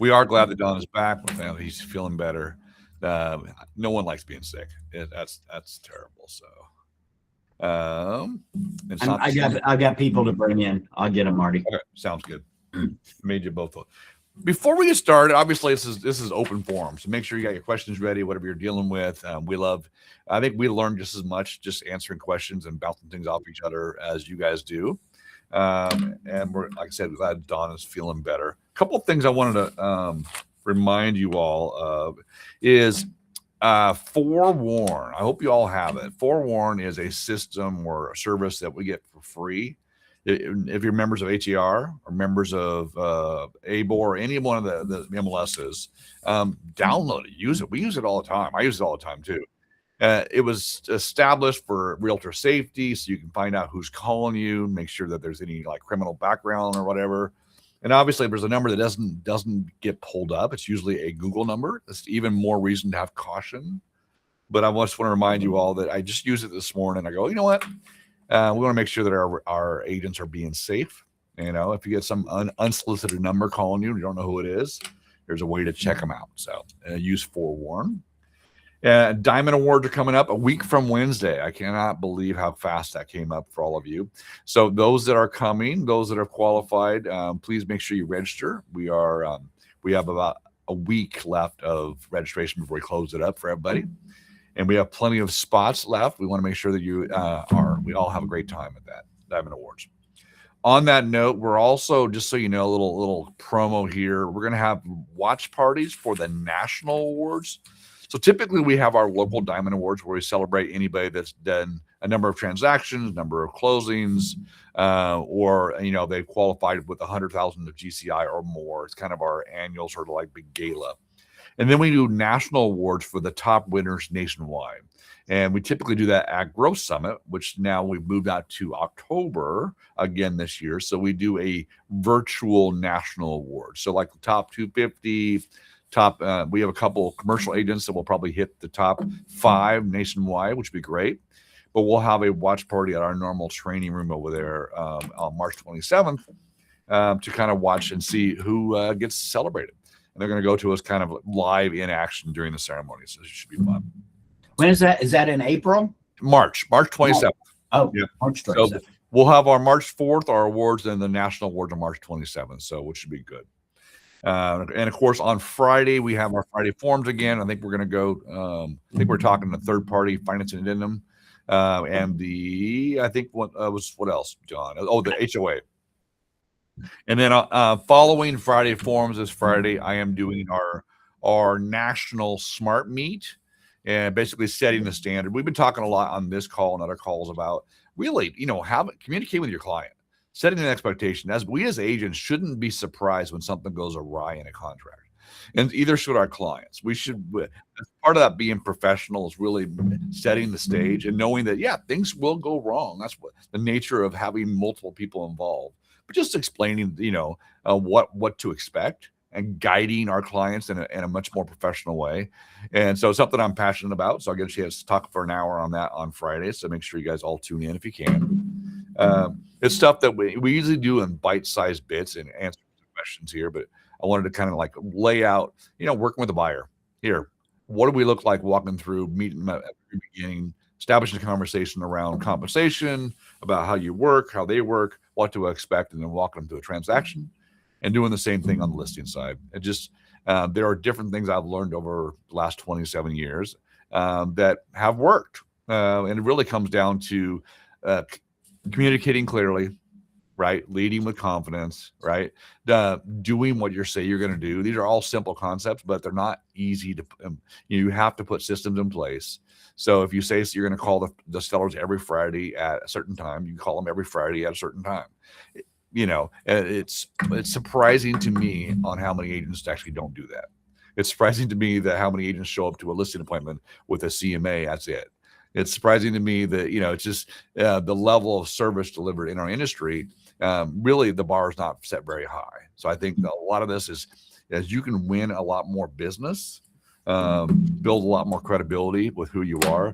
We are glad that Don is back. He's feeling better. No one likes being sick. That's terrible. So, it's not. I got people to bring in. I'll get them, Marty. Okay, sounds good. Made you both. Before we get started, obviously this is open forum, so make sure you got your questions ready, whatever you're dealing with. I think we learn just as much just answering questions and bouncing things off each other as you guys do. And we're, like I said, glad Don is feeling better. A couple of things I wanted to remind you all of is Forewarn. I hope you all have it. Forewarn is a system or a service that we get for free. If you're members of HER or members of ABOR or any one of the MLSs, download it, use it. We use it all the time. I use it all the time too. It was established for realtor safety, so you can find out who's calling you, make sure that there's any like criminal background or whatever. And obviously, if there's a number that doesn't get pulled up, it's usually a Google number. That's even more reason to have caution. But I just want to remind you all that I just used it this morning. I go, you know what? We want to make sure that our agents are being safe. You know, if you get some unsolicited number calling you don't know who it is, there's a way to check them out. So use Forewarn. Diamond Awards are coming up a week from Wednesday. I cannot believe how fast that came up for all of you. So those that are coming, those that are qualified, please make sure you register. We have about a week left of registration before we close it up for everybody. And we have plenty of spots left. We want to make sure that we all have a great time at that Diamond Awards. On that note, we're also, just so you know, a little promo here. We're going to have watch parties for the national awards. So typically we have our local Diamond Awards where we celebrate anybody that's done a number of transactions, number of closings, or, you know, they've qualified with 100,000 of GCI or more. It's kind of our annual sort of like big gala. And then we do national awards for the top winners nationwide. And we typically do that at Growth Summit, which now we've moved out to October again this year. So we do a virtual national award. So like the top 250, we have a couple of commercial agents that will probably hit the top 5 nationwide, which would be great. But we'll have a watch party at our normal training room over there on March 27th to kind of watch and see who gets celebrated. And they're going to go to us kind of live in action during the ceremony. So it should be fun. When is that? Is that in April? March 27th. Oh, yeah. March 27th. So we'll have our March 4th, our awards, and the national awards on March 27th. So which should be good. And of course, on Friday, we have our Friday forums again. I think we're going to go, I think we're talking to third party finance and addendum. And I think what else, John? Oh, the HOA. And then following Friday forums this Friday, I am doing our national smart meet and basically setting the standard. We've been talking a lot on this call and other calls about really, you know, communicate with your client, setting an expectation. As agents shouldn't be surprised when something goes awry in a contract, and either should our clients. We should, as part of that being professional is really setting the stage and knowing that, yeah, things will go wrong. That's what the nature of having multiple people involved. But just explaining, you know, what to expect and guiding our clients in a much more professional way. And so something I'm passionate about. So I'll get a chance to talk for an hour on that on Friday. So make sure you guys all tune in if you can. It's stuff that we usually do in bite-sized bits and answer questions here, but I wanted to kind of like lay out, you know, working with the buyer here. What do we look like walking through, meeting at the beginning, establishing a conversation around compensation, about how you work, how they work, what to expect, and then walking them through a transaction and doing the same thing on the listing side. It just, there are different things I've learned over the last 27 years that have worked. And it really comes down to communicating clearly, right? Leading with confidence, right? Doing what you say you're going to do. These are all simple concepts, but they're not easy to, you have to put systems in place. So if you say you're going to call the sellers every Friday at a certain time, you can call them every Friday at a certain time. You know, it's surprising to me on how many agents actually don't do that. It's surprising to me that how many agents show up to a listing appointment with a CMA. That's it. It's surprising to me that, you know, it's just the level of service delivered in our industry. Really, the bar is not set very high. So I think a lot of this is, as you can win a lot more business, build a lot more credibility with who you are,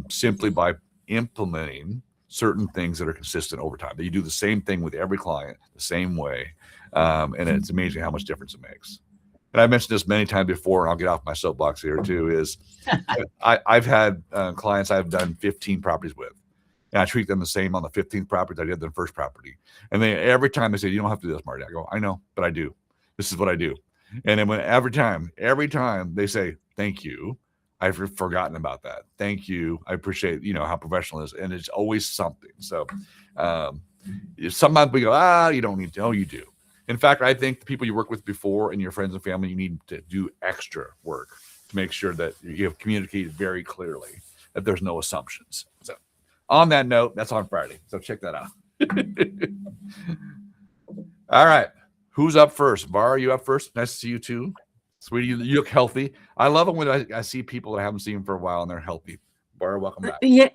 simply by implementing certain things that are consistent over time. That you do the same thing with every client the same way, and it's amazing how much difference it makes. and I mentioned this many times before, and I'll get off my soapbox here too, is I've had clients I've done 15 properties with, and I treat them the same on the 15th property that I did the first property. And they every time they say, you don't have to do this, Marty. I go, I know, but I do. This is what I do. And then every time they say, thank you, I've forgotten about that. Thank you. I appreciate, how professional it is. And it's always something. So sometimes we go, you don't need to. Oh, you do. In fact, I think the people you work with before and your friends and family, you need to do extra work to make sure that you have communicated very clearly, that there's no assumptions. So on that note, that's on Friday. So check that out. All right. Who's up first? Bar, are you up first? Nice to see you too. Sweetie, you look healthy. I love it when I see people that I haven't seen for a while and they're healthy. Bar, welcome back. Yeah,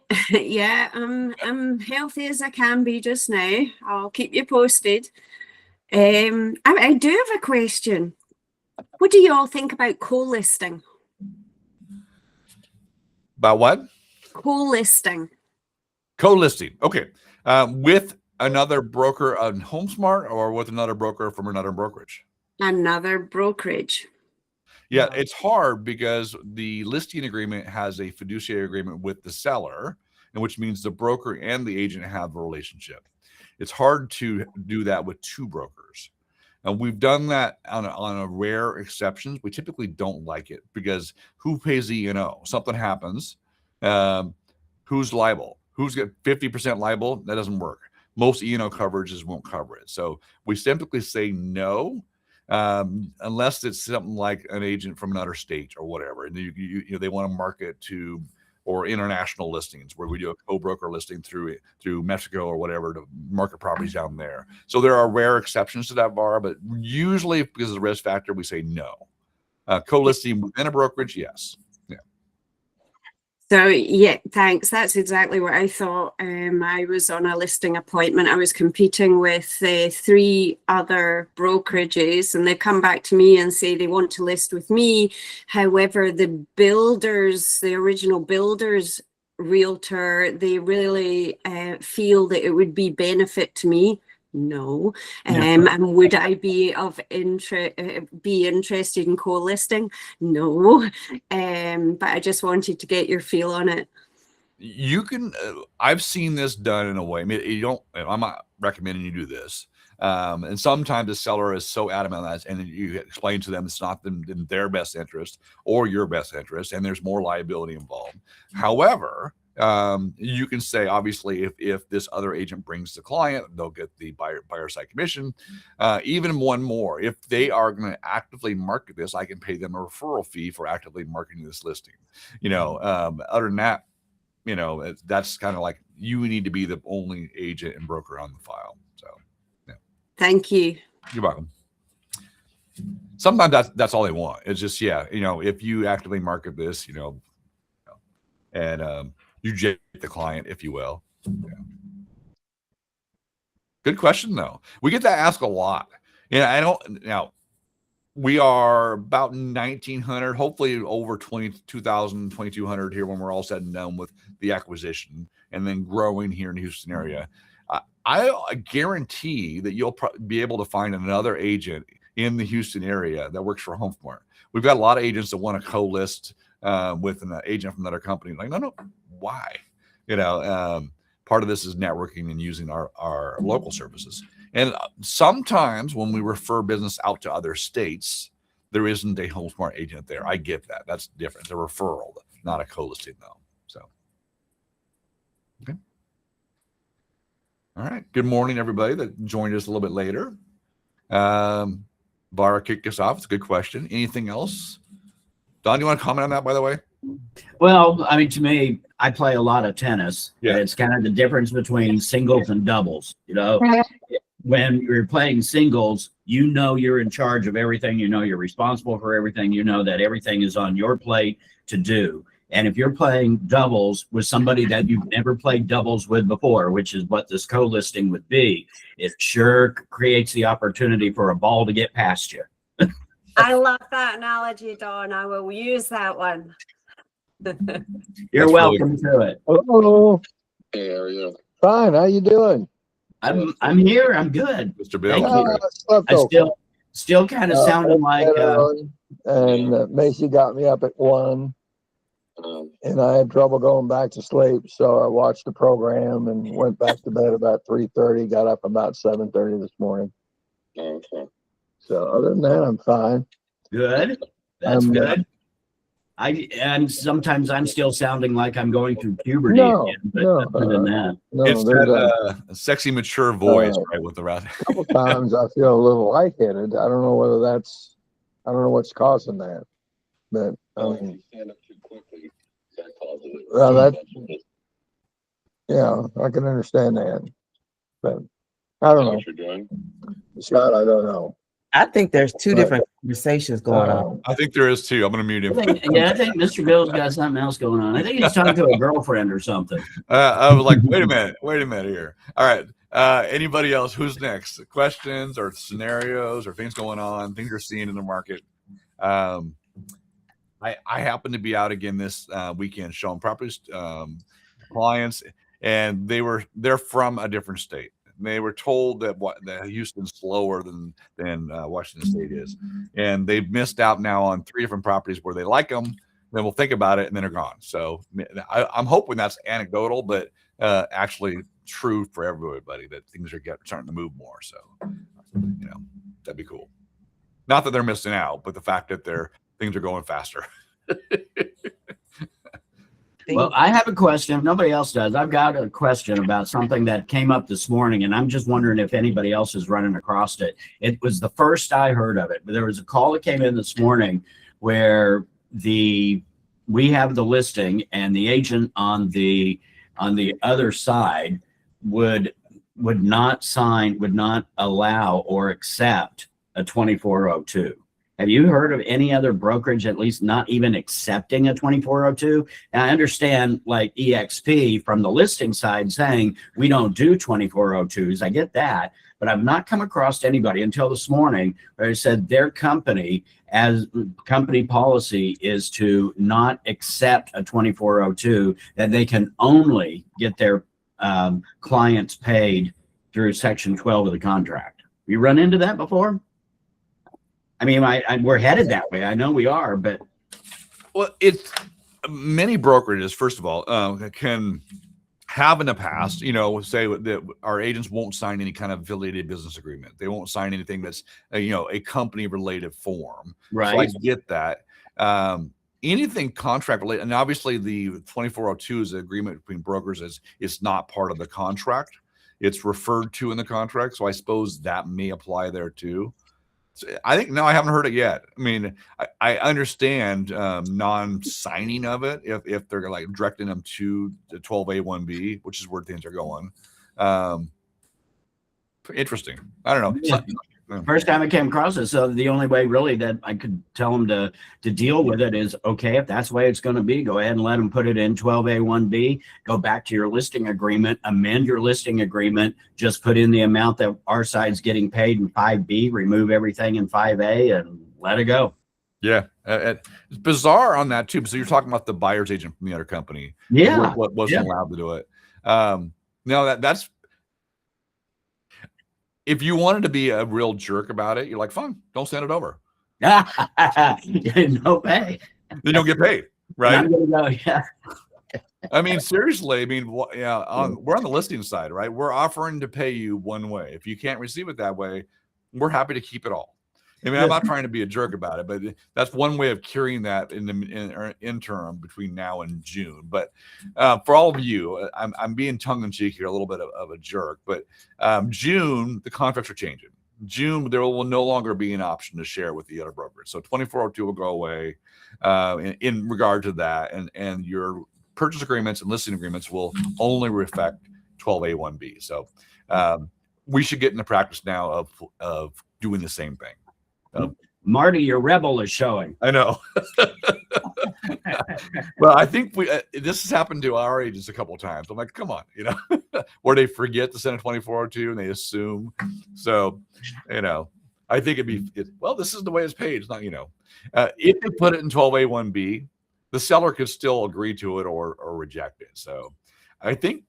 I'm healthy as I can be just now. I'll keep you posted. I do have a question. What do you all think about co-listing? About what? Co-listing. Co-listing. Okay. With another broker on HomeSmart or with another broker from another brokerage? Another brokerage. Yeah, it's hard because the listing agreement has a fiduciary agreement with the seller, and which means the broker and the agent have a relationship. It's hard to do that with two brokers. And we've done that on a rare exceptions. We typically don't like it because who pays the E&O? Something happens. Who's liable? Who's got 50% liable? That doesn't work. Most E&O coverages won't cover it. So we typically say no. Unless it's something like an agent from another state or whatever, and they want to market to or international listings where we do a co-broker listing through Mexico or whatever to market properties down there. So there are rare exceptions to that bar, but usually because of the risk factor, we say no. Co-listing within a brokerage, yes. Yeah. So yeah, thanks. That's exactly what I thought. I was on a listing appointment. I was competing with 3 other brokerages, and they come back to me and say they want to list with me. However, the original builders realtor, they really feel that it would be benefit to me. No. And would I be interested in co-listing? No. But I just wanted to get your feel on it. You can I've seen this done in a way. I mean, I'm not recommending you do this. And sometimes the seller is so adamant on that, and you explain to them it's not in their best interest or your best interest, and there's more liability involved. However, you can say, obviously, if this other agent brings the client, they'll get the buyer side commission. Even one more, if they are going to actively market this, I can pay them a referral fee for actively marketing this listing. Other than that, that's kind of like you need to be the only agent and broker on the file. So, yeah. Thank you. You're welcome. Sometimes that's all they want. It's just, if you actively market this, and you jet the client, if you will. Yeah. Good question, though. We get that asked a lot. We are about 1,900, hopefully over 22,000, 2,200 here when we're all said and done with the acquisition, and then growing here in the Houston area. I guarantee that you'll be able to find another agent in the Houston area that works for HomeSmart. We've got a lot of agents that want to co-list with an agent from another company. Like, no, why? Part of this is networking and using our local services. And sometimes when we refer business out to other states, there isn't a HomeSmart agent there. I get that. That's different. It's a referral, not a co-listing, though. So, okay. All right. Good morning, everybody that joined us a little bit later. Bara kicked us off. It's a good question. Anything else? Don, you want to comment on that, by the way? Well, I mean, to me, I play a lot of tennis. Yeah. And it's kind of the difference between singles and doubles. When you're playing singles, you're in charge of everything. You're responsible for everything. That everything is on your plate to do. And if you're playing doubles with somebody that you've never played doubles with before, which is what this co-listing would be, it sure creates the opportunity for a ball to get past you. I love that analogy, Dawn. I will use that one. You're welcome to it. Hello. Hey, how are you? Fine. How you doing? I'm here. I'm good. Mr. Bill. Thank you. Slept I okay. Still kind of sounding like, and Macy got me up at 1, and I had trouble going back to sleep, so I watched the program and went back to bed about 3:30. Got up about 7:30 this morning. Okay. So other than that, I'm fine. good. That's I'm, good. And sometimes I'm still sounding like I'm going through puberty No, again, but no, other than that. No, It's there's that sexy, mature voice, Uh, right? With the rest. a couple times I feel a little lightheaded. I don't know I don't know what's causing that, but I If mean, you stand up too quickly, that causes it. well, yeah, I can understand that, but I don't know, What you're doing? Scott. I don't know. I think there's two Right. different conversations going on. I think there is too. I'm going to mute I him. think Mr. Bill's got something else going on. I think he's talking to a girlfriend or something. I was like, wait a minute here. All right. Anybody else? Who's next? Questions or scenarios or things going on, things you're seeing in the market? I happen to be out again this weekend showing properties, clients, and they're from a different state. They were told that Houston's slower than Washington State is, and they've missed out now on 3 different properties where they like them. Then we'll think about it, and then they're gone. So I'm hoping that's anecdotal, but actually true for everybody that things are starting to move more. So that'd be cool. Not that they're missing out, but the fact that things are going faster. Well, I have a question. If nobody else does, I've got a question about something that came up this morning, and I'm just wondering if anybody else is running across it. It was the first I heard of it, but there was a call that came in this morning where we have the listing, and the agent on the other side would not allow or accept a 2402. Have you heard of any other brokerage at least not even accepting a 2402? And I understand like EXP from the listing side saying we don't do 2402s. I get that, but I've not come across anybody until this morning where they said their company policy is to not accept a 2402, that they can only get their clients paid through Section 12 of the contract. You run into that before? I mean, we're headed that way. I know we are, but it's many brokerages. First of all, can have in the past, say that our agents won't sign any kind of affiliated business agreement. They won't sign anything that's a company related form. right. So I get that. Anything contract related, and obviously the 2402 is an agreement between brokers. It's not part of the contract. It's referred to in the contract. So I suppose that may apply there too. I think no, I haven't heard it yet. I mean, I understand non-signing of it if they're like directing them to the 12A1B, which is where things are going. Interesting. I don't know. Yeah. First time I came across it, so the only way really that I could tell them to deal with it is, okay, if that's the way it's going to be, go ahead and let them put it in 12A1B, go back to your listing agreement, amend your listing agreement, just put in the amount that our side's getting paid in 5B, remove everything in 5A, and let it go. Yeah. It's bizarre on that too. So you're talking about the buyer's agent from the other company. Yeah. What wasn't allowed to do it. No, that's, if you wanted to be a real jerk about it, you're like, fine, don't send it over. No pay. Then you'll get paid, right? I'm gonna go, yeah. I mean, seriously. I mean, yeah. We're on the listing side, right? We're offering to pay you one way. If you can't receive it that way, we're happy to keep it all. I mean, I'm not trying to be a jerk about it, but that's one way of curing that in the interim between now and June. But for all of you, I'm being tongue in cheek here, a little bit of a jerk. But June, the contracts are changing. June, there will no longer be an option to share with the other brokers. So 2402 will go away in regard to that, and your purchase agreements and listing agreements will only reflect 12A1B. So we should get in the practice now of doing the same thing. Marty, your rebel is showing. I know. Well, I think this has happened to our agents a couple of times. I'm like, come on, where they forget to send a 2402 and they assume. So, I think this is the way it's paid. It's not, if they put it in 12A1B, the seller could still agree to it or reject it. So I think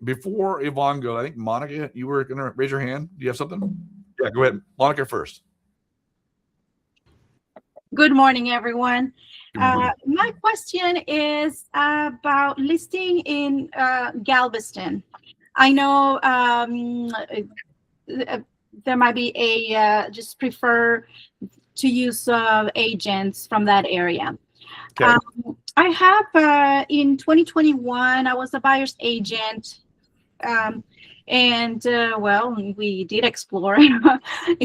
before Yvonne goes, I think Monica, you were going to raise your hand. Do you have something? Yeah, go ahead. Monica first. Good morning, everyone. Good morning. My question is about listing in Galveston. I know there might be just prefer to use agents from that area. Okay. I have in 2021, I was a buyer's agent. Well, we did explore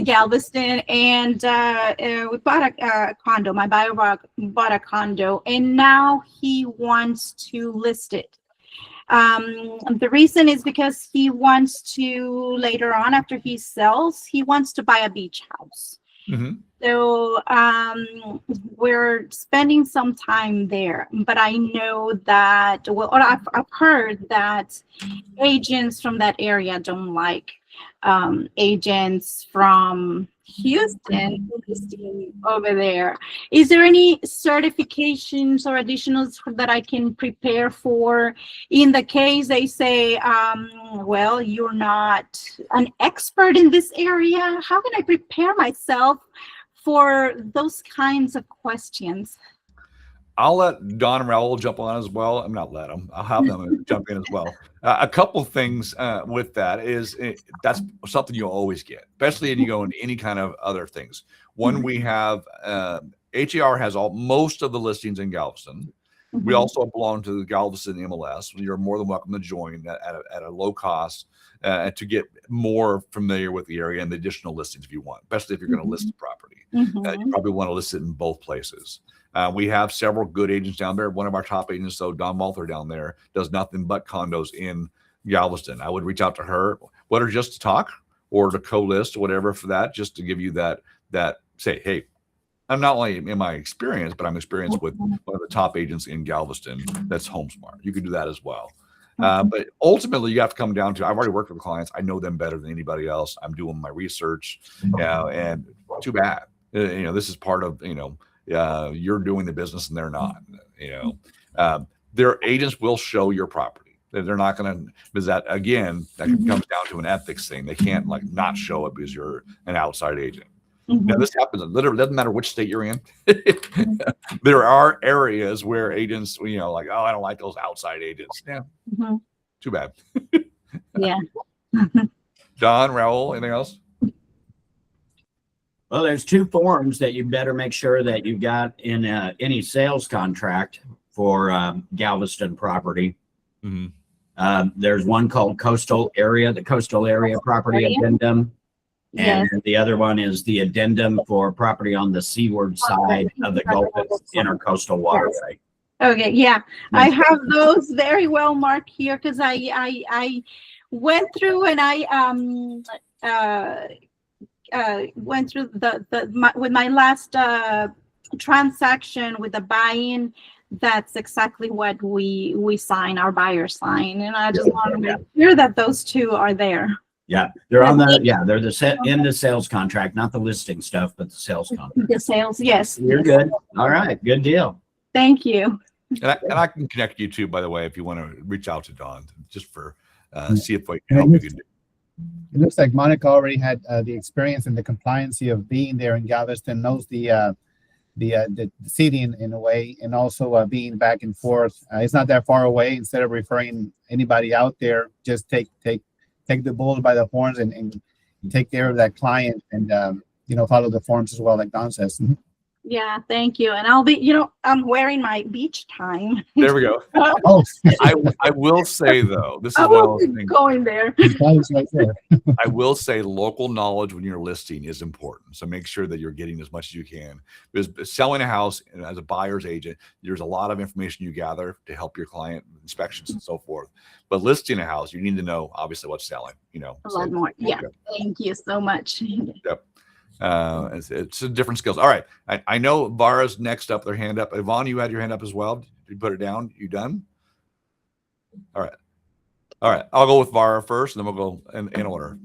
Galveston, and we bought a condo. My buyer bought a condo, and now he wants to list it. The reason is because he wants to, later on after he sells, he wants to buy a beach house. Mm-hmm. So we're spending some time there, but I know that, well, or I've heard that agents from that area don't like agents from Houston listing over there. Is there any certifications or additionals that I can prepare for in the case they say, well, you're not an expert in this area? How can I prepare myself for those kinds of questions? I'll let Don and Raul jump on as well. I'm not let them. I'll have them jump in as well. A couple things with that is that's something you'll always get, especially when you go into any kind of other things. One, we have HER has most of the listings in Galveston. We also belong to the Galveston MLS. You're more than welcome to join at a low cost to get more familiar with the area and the additional listings if you want, especially if you're going to list the property. You probably want to list it in both places. We have several good agents down there. One of our top agents, though, Don Malther down there, does nothing but condos in Galveston. I would reach out to her, whether just to talk or to co-list or whatever for that, just to give you that say, hey, I'm not only in my experience, but I'm experienced with one of the top agents in Galveston that's HomeSmart. You can do that as well. But ultimately, you have to come down to, I've already worked with clients. I know them better than anybody else. I'm doing my research, and too bad. This is part of, you're doing the business and they're not, their agents will show your property. They're not going to, because that, again, that comes down to an ethics thing. They can't not show it because you're an outside agent. Now, this happens, literally doesn't matter which state you're in. There are areas where agents, oh, I don't like those outside agents. Yeah. Too bad. Yeah. Don, Raul, anything else? Well, there's two forms that you better make sure that you've got in any sales contract for Galveston property. There's one called coastal area, the coastal area property addendum. And the other one is the addendum for property on the seaward side of the Gulf Intercoastal Waterway. Okay, yeah, I have those very well marked here because I went through and I went through with my last transaction with the buy-in. That's exactly what we sign, our buyer sign, and I just want to make sure that those two are there. Yeah, they're on the they're in the sales contract, not the listing stuff, but the sales contract. The sales, yes. You're good. All right, good deal. Thank you. And I can connect you too, by the way, if you want to reach out to Don, just for see if we can help you can do. It looks like Monica already had the experience and the compliancy of being there in Galveston, knows the city in a way, and also being back and forth. It's not that far away. Instead of referring anybody out there, just take the bull by the horns and take care of that client and follow the forms as well, like Don says. Yeah, thank you. And I'll be, I'm wearing my beach time. There we go. Oh, I will say though, this is I what I will was be thinking. going there. right there. I will say local knowledge when you're listing is important. So make sure that you're getting as much as you can. Because selling a house as a buyer's agent, there's a lot of information you gather to help your client, inspections and so forth. But listing a house, you need to know obviously what's selling. A lot more. Yeah. Thank you so much. Yep. It's a different skills. All right. I know Vara's next up, their hand up. Yvonne, you had your hand up as well. Did you put it down? You done? All right. I'll go with Vara first, and then we'll go in order.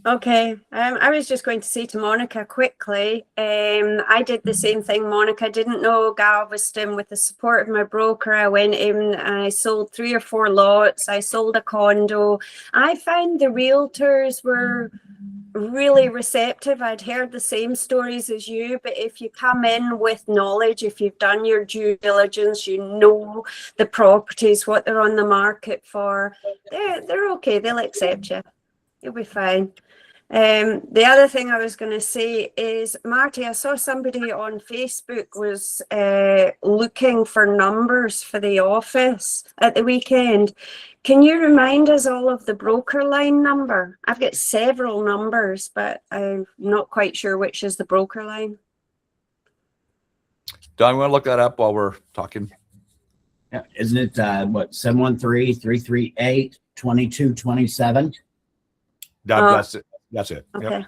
Okay. I was just going to say to Monica quickly, I did the same thing. Monica didn't know Galveston. With the support of my broker, I went in, I sold 3 or 4 lots. I sold a condo. I found the realtors were really receptive. I'd heard the same stories as you, but if you come in with knowledge, if you've done your due diligence, you know the properties, what they're on the market for, they're okay. They'll accept you. You'll be fine. The other thing I was going to say is, Marty, I saw somebody on Facebook was looking for numbers for the office at the weekend. Can you remind us all of the broker line number? I've got several numbers, but I'm not quite sure which is the broker line. Don, you want to look that up while we're talking? Yeah, isn't it what 713-338-2227? That's it. That's it. Okay. Yep.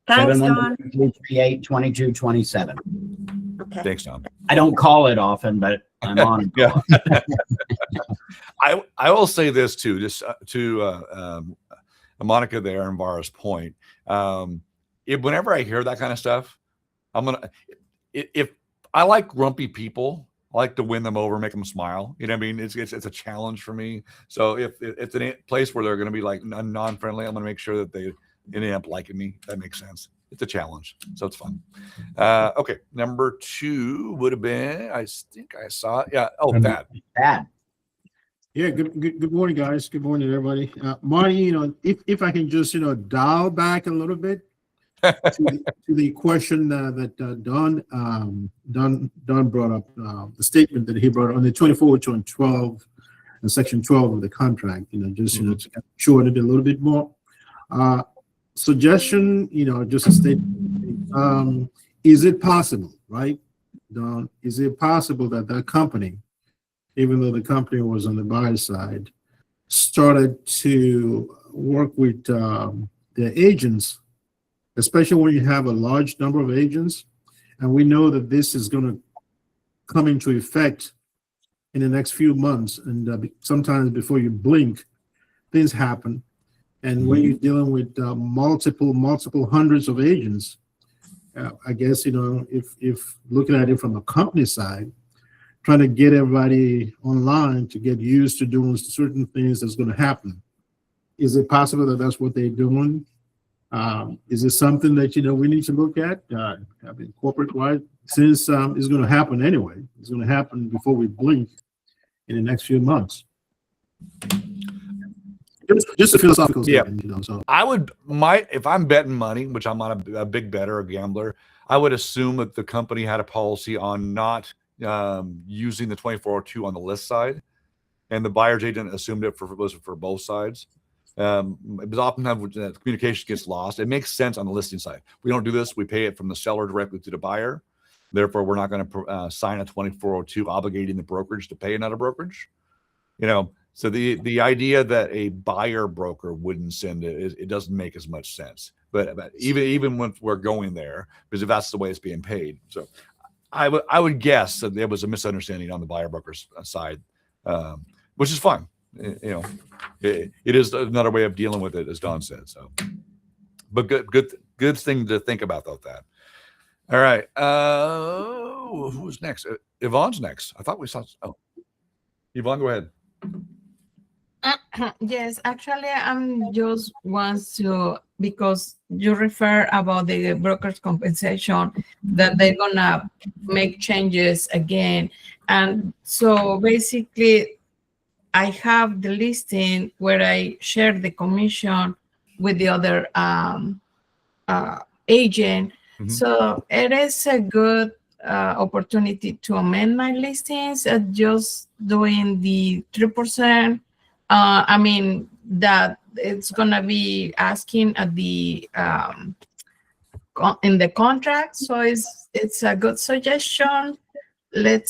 Thanks, Don. 713-338-2227. Okay. Thanks, Don. I don't call it often, but I'm on it. Yeah. I will say this too, just to Monica there and Vara's point. Whenever I hear that kind of stuff, if I like grumpy people, I like to win them over, make them smile. You know what I mean? It's a challenge for me. So if it's a place where they're going to be like non-friendly, I'm going to make sure that they end up liking me. That makes sense. It's a challenge, so it's fun. Okay, number 2 would have been, I think I saw it. Yeah. Oh, Thad. Yeah, good morning, guys. Good morning, everybody. Marty, if I can just, dial back a little bit to the question that Don brought up, the statement that he brought on the 24-12 and section 12 of the contract, to shorten it a little bit more. Suggestion, just a statement. Is it possible, right, Don? Is it possible that company, even though the company was on the buyer side, started to work with their agents, especially when you have a large number of agents, and we know that this is going to come into effect in the next few months, and sometimes before you blink, things happen. And when you're dealing with multiple hundreds of agents, I guess, if looking at it from a company side, trying to get everybody online to get used to doing certain things that's going to happen. Is it possible that that's what they're doing? Is it something that, we need to look at? Corporate-wide, since it's going to happen anyway. It's going to happen before we blink in the next few months. Just a philosophical statement, So I would, if I'm betting money, which I'm not a big bettor, a gambler, I would assume that the company had a policy on not using the 2402 on the list side, and the buyer's agent assumed it for both sides. Because oftentimes communication gets lost. It makes sense on the listing side. We don't do this. We pay it from the seller directly to the buyer. Therefore, we're not going to sign a 2402 obligating the brokerage to pay another brokerage. So the idea that a buyer broker wouldn't send it doesn't make as much sense. But even when we're going there, because if that's the way it's being paid, so I would guess that there was a misunderstanding on the buyer broker's side, which is fine. It is another way of dealing with it, as Don said. So, but good thing to think about though. That. All right. Who's next? Yvonne's next. I thought we saw. Oh, Yvonne, go ahead. Yes, actually, I'm just wants to, because you refer about the broker's compensation, that they're gonna make changes again. And so basically, I have the listing where I share the commission with the other agent. Mm-hmm. So it is a good opportunity to amend my listings, just doing the 3%. That it's gonna be asking at the in the contract. So it's a good suggestion. Hopefully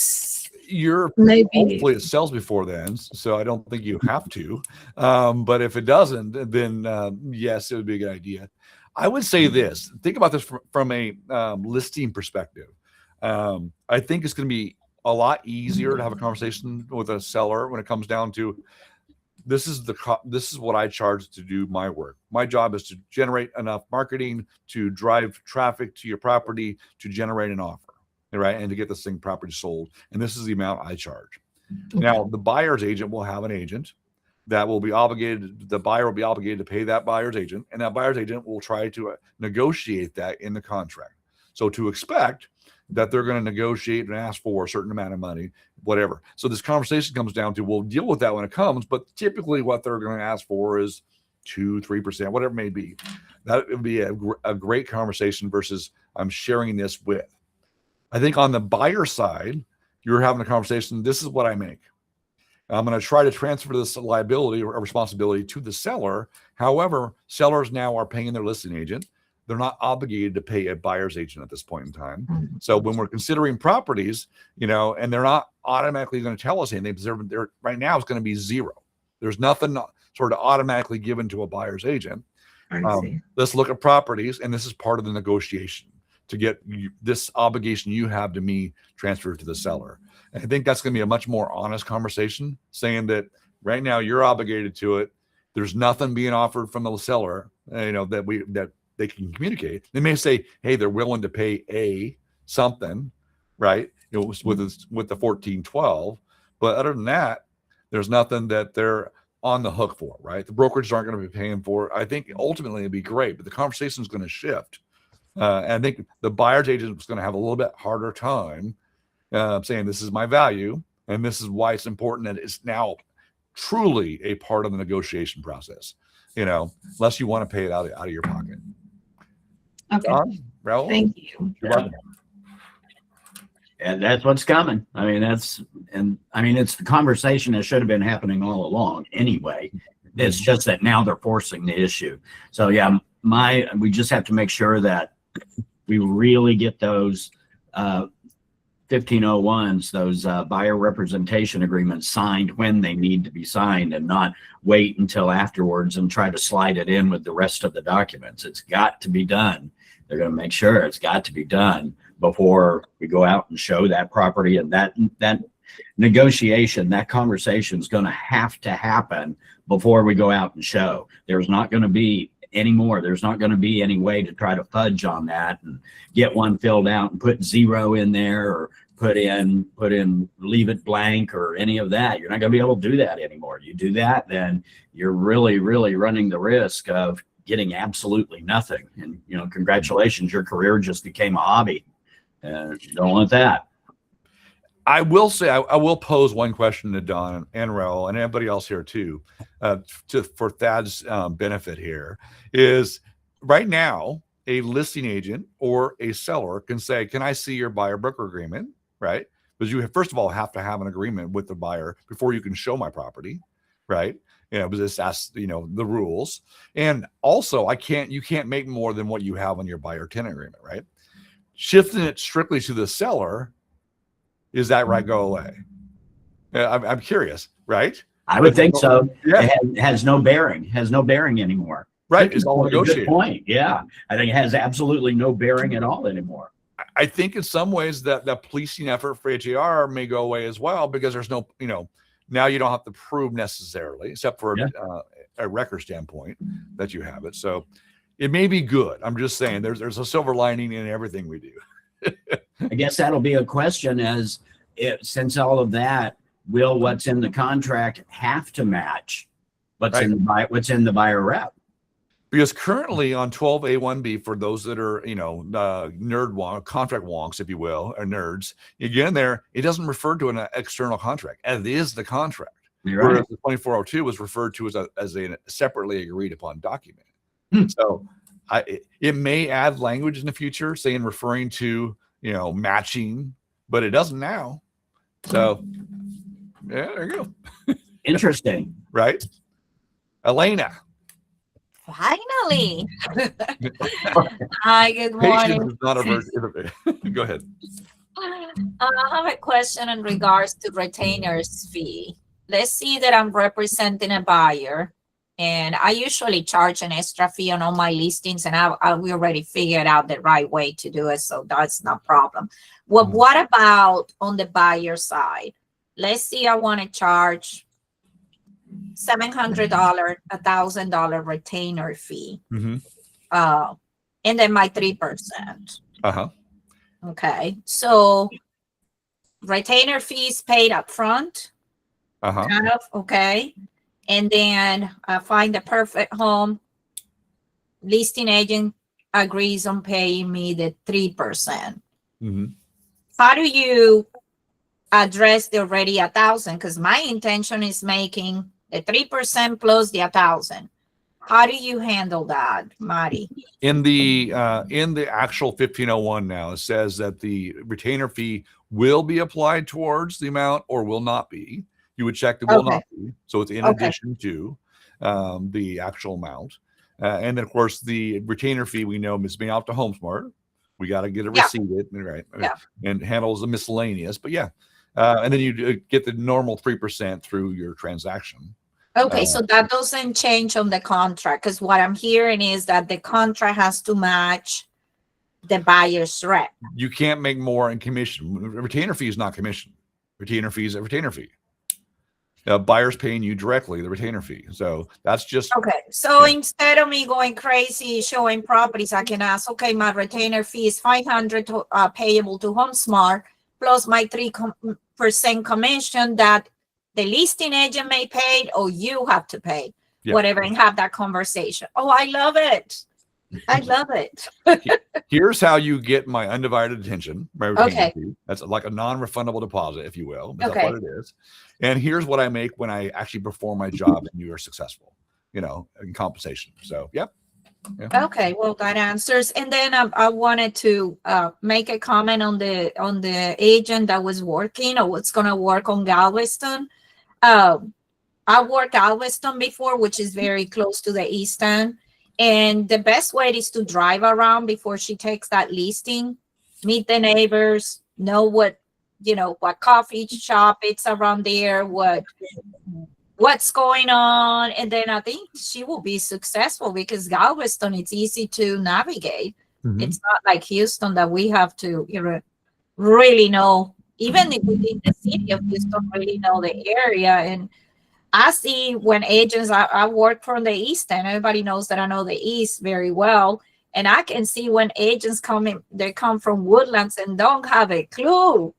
it sells before then, so I don't think you have to. But if it doesn't, then yes, it would be a good idea. I would say this. Think about this from a listing perspective. I think it's going to be a lot easier to have a conversation with a seller when it comes down to this is what I charge to do my work. My job is to generate enough marketing to drive traffic to your property to generate an offer, right? And to get this property sold. And this is the amount I charge. Okay. Now, the buyer's agent will have an agent that will be obligated, the buyer will be obligated to pay that buyer's agent, and that buyer's agent will try to negotiate that in the contract. So to expect that they're going to negotiate and ask for a certain amount of money, whatever. So this conversation comes down to, we'll deal with that when it comes, but typically what they're going to ask for is 2-3%, whatever it may be. That would be a great conversation versus I'm sharing this with. I think on the buyer side, you're having a conversation. This is what I make. I'm going to try to transfer this liability or responsibility to the seller. However, sellers now are paying their listing agent. They're not obligated to pay a buyer's agent at this point in time. So when we're considering properties, and they're not automatically going to tell us anything, because they're right now it's going to be zero. There's nothing sort of automatically given to a buyer's agent. Let's look at properties, and this is part of the negotiation to get this obligation you have to me transferred to the seller. And I think that's going to be a much more honest conversation, saying that right now you're obligated to it. There's nothing being offered from the seller, that they can communicate. They may say, hey, they're willing to pay something, right? With the 1412, but other than that, there's nothing that they're on the hook for, right? The brokerages aren't going to be paying for it. I think ultimately it'd be great, but the conversation is going to shift. And I think the buyer's agent is going to have a little bit harder time saying this is my value and this is why it's important that it's now truly a part of the negotiation process, unless you want to pay it out of your pocket. Okay. Don, Raul? Thank you. You're welcome. And that's what's coming. It's the conversation that should have been happening all along anyway. It's just that now they're forcing the issue. So yeah, we just have to make sure that we really get those 1501s, those buyer representation agreements signed when they need to be signed, and not wait until afterwards and try to slide it in with the rest of the documents. It's got to be done. They're going to make sure it's got to be done before we go out and show that property. And that negotiation, that conversation is going to have to happen before we go out and show. There's not going to be anymore. There's not going to be any way to try to fudge on that and get one filled out and put 0 in there, or put in leave it blank, or any of that. You're not going to be able to do that anymore. You do that, then you're really, really running the risk of getting absolutely nothing. And, congratulations, your career just became a hobby. And you don't want that. I will say, I will pose one question to Don and Raul and everybody else here too, for Thad's benefit here, is right now a listing agent or a seller can say, can I see your buyer broker agreement, right? Because you first of all have to have an agreement with the buyer before you can show my property, right? Because that's, the rules. And also you can't make more than what you have on your buyer tenant agreement, right? Shifting it strictly to the seller, is that right? Go away. I'm curious, right? I would think so. Yeah. It has no bearing anymore. Right. It's all negotiated. Good point. Yeah. I think it has absolutely no bearing at all anymore. I think in some ways that the policing effort for HAR may go away as well, because there's no, now you don't have to prove necessarily, except for a record standpoint that you have it. So it may be good. I'm just saying there's a silver lining in everything we do. I guess that'll be a question, since all of that, will what's in the contract have to match what's in the buyer rep? Because currently on 12A1B, for those that are, contract wonks, if you will, or nerds, again, it doesn't refer to an external contract. It is the contract. You're right. Whereas the 2402 was referred to as a separately agreed upon document. So it may add language in the future referring to, matching, but it doesn't now. So yeah, there you go. Interesting. Right? Elena. Finally. Hi, good morning. Patience is not a virtue. Go ahead. I have a question in regards to retainer's fee. Let's see that I'm representing a buyer, and I usually charge an extra fee on all my listings, and we already figured out the right way to do it, so that's no problem. Well, what about on the buyer side? Let's see, I want to charge $700, $1,000 retainer fee, and then my 3%. Okay, so retainer fees paid up front, kind of, okay, and then find the perfect home. Listing agent agrees on paying me the 3%. Mhm. How do you address the already 1,000? Because my intention is making the 3% plus the 1,000. How do you handle that, Marty? In the actual 1501 now, it says that the retainer fee will be applied towards the amount or will not be. You would check the will Okay. not be. So it's in Okay. addition to the actual amount. And then, of course, the retainer fee we know is being out to HomeSmart. We got to get it Yeah. received, right? Yeah. And handles the miscellaneous. But yeah, and then you get the normal 3% through your transaction. Okay, so that doesn't change on the contract, because what I'm hearing is that the contract has to match the buyer's rep. You can't make more in commission. Retainer fee is not commission. Retainer fee is a retainer fee. Buyer's paying you directly the retainer fee. So that's just Okay, so Yeah. instead of me going crazy showing properties, I can ask, okay, my retainer fee is 500 payable to HomeSmart plus my 3% commission that the listing agent may pay or you have to pay, Yeah. whatever, and have that conversation. Oh, I love it. I love it. Here's how you get my undivided attention. My retainer Okay. fee. That's like a non-refundable deposit, if you will. That's Okay. what it is. And here's what I make when I actually perform my job and you are successful, in compensation. So, yep. Yeah. Okay, well, that answers. And then I wanted to make a comment on the agent that was working or what's going to work on Galveston. I worked Galveston before, which is very close to the East End. And the best way is to drive around before she takes that listing, meet the neighbors, know what coffee shop it's around there, what's going on. And then I think she will be successful because Galveston, it's easy to navigate. Mhm. It's not like Houston that we have to really know, even within the city of Houston, really know the area. And I see when agents, I work from the East End. Everybody knows that I know the East very well. And I can see when agents they come from Woodlands and don't have a clue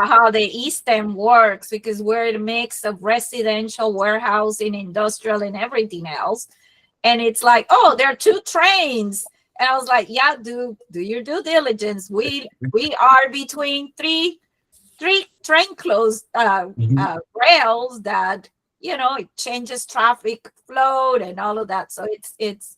how the East End works, because we're a mix of residential, warehousing, industrial, and everything else. And it's like, oh, there are 2 trains. And I was like, yeah, do your due diligence. We are between three train closed rails that it changes traffic flow and all of that. So it's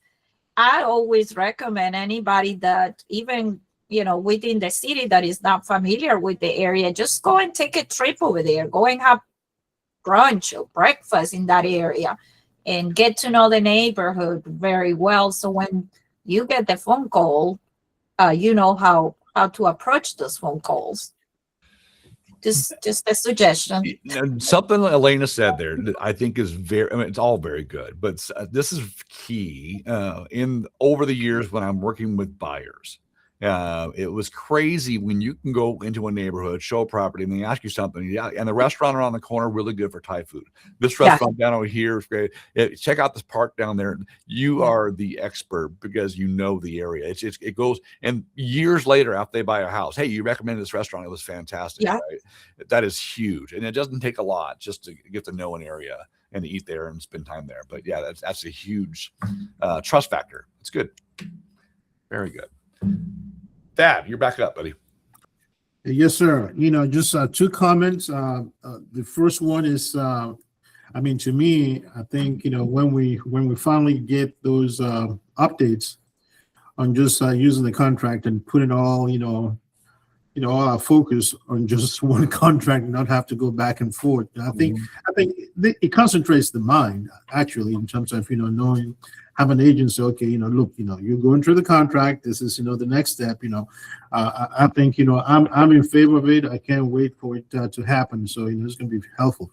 I always recommend anybody that even within the city that is not familiar with the area, just go and take a trip over there, go and have brunch or breakfast in that area and get to know the neighborhood very well. So when you get the phone call, you know how to approach those phone calls. Just a suggestion. Something Elena said there that I think is it's all very good, but this is key. Over the years when I'm working with buyers, it was crazy when you can go into a neighborhood, show a property, and they ask you something. Yeah, and the restaurant around the corner really good for Thai food. This restaurant down over here is great. Check out this park down there. You are the expert because you know the area. It goes, and years later after they buy a house, hey, you recommended this restaurant. It was fantastic. Yeah. Right? That is huge, and it doesn't take a lot just to get to know an area and to eat there and spend time there. But yeah, that's a huge trust factor. It's good. Very good. Dad, you're back up, buddy. Yes, sir. Just 2 comments. The first one is, to me, I think, when we finally get those updates on just using the contract and putting all all our focus on just one contract and not have to go back and forth. I think it concentrates the mind actually in terms of knowing, have an agent say, okay, look, you're going through the contract. This is the next step. I think I'm in favor of it. I can't wait for it to happen. So it's going to be helpful.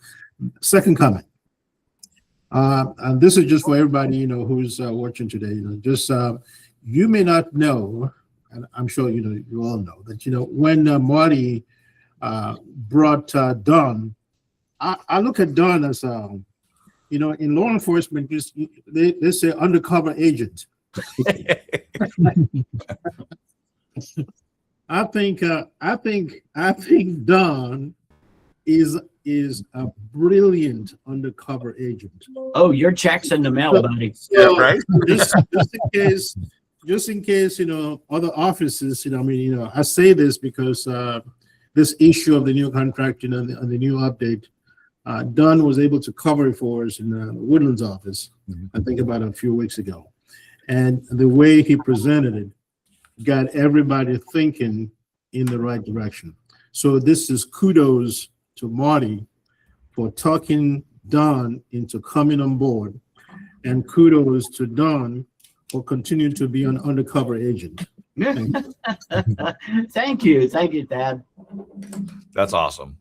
Second comment, and this is just for everybody who's watching today. You may not know. And I'm sure you all know that when Marty brought Don, I look at Don as in law enforcement, they say undercover agent. I think Don is is a brilliant undercover agent. Oh, your check's in the mail, buddy. So, right? just in case, other offices, I say this because this issue of the new contract, and the new update, Dunn was able to cover it for us in the Woodlands office, I think about a few weeks ago. And the way he presented it got everybody thinking in the right direction. So this is kudos to Marty for talking Don into coming on board, and kudos to Don for continuing to be an undercover agent. Thank you, Dad. That's awesome.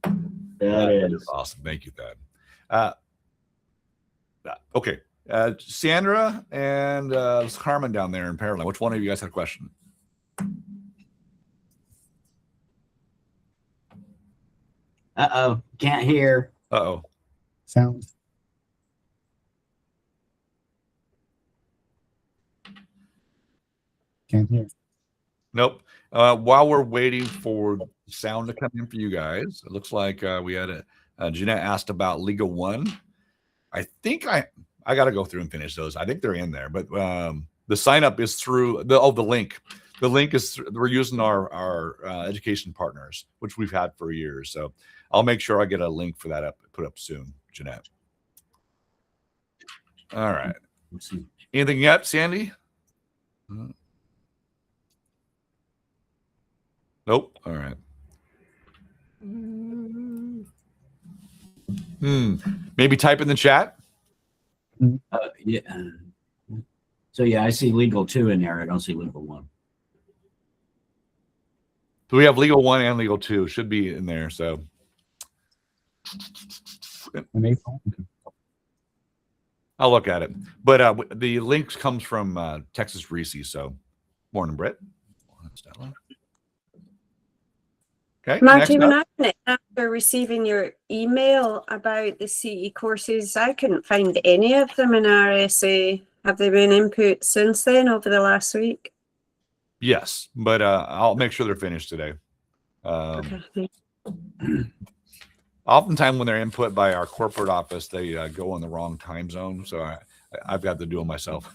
That is awesome. Thank you, Thad. Okay. Sandra and Carmen down there in Pearland. Which one of you guys had a question? Uh-oh, can't hear. Uh-oh. Sounds. Can't hear. Nope. While we're waiting for sound to come in for you guys, it looks like we had Jeanette asked about Legal One. I think I got to go through and finish those. I think they're in there, but the sign up is through the link. The link is we're using our education partners, which we've had for years. So I'll make sure I get a link for that put up soon, Jeanette. All right. Anything yet, Sandy? Nope. All right. Maybe type in the chat. Yeah. So yeah, I see legal 2 in there. I don't see legal 1. So we have legal 1 and legal 2 should be in there. So I'll look at it. But the links comes from Texas Reese. So morning, Brett. Okay. Marty, when I went after receiving your email about the CE courses, I couldn't find any of them in RSA. Have they been input since then over the last week? Yes, but I'll make sure they're finished today. Okay. Oftentimes when they're input by our corporate office, they go in the wrong time zone. So I've got to do them myself.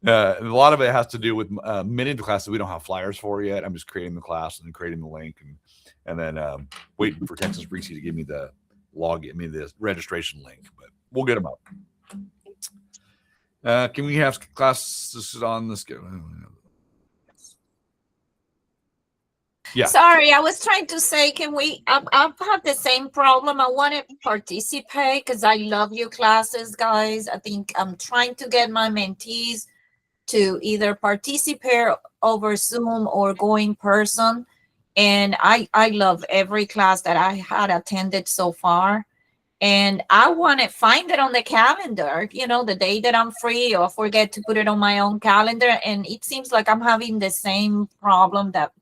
A lot of it has to do with many of the classes we don't have flyers for yet. I'm just creating the class and creating the link and then waiting for Texas Reese to give me the the registration link, but we'll get them up. Can we have classes on the schedule? Yeah. Sorry, I was trying to say, can we? I've had the same problem. I want to participate because I love your classes, guys. I think I'm trying to get my mentees to either participate over Zoom or go in person. And I love every class that I had attended so far. And I want to find it on the calendar, the day that I'm free, or forget to put it on my own calendar. And it seems like I'm having the same problem that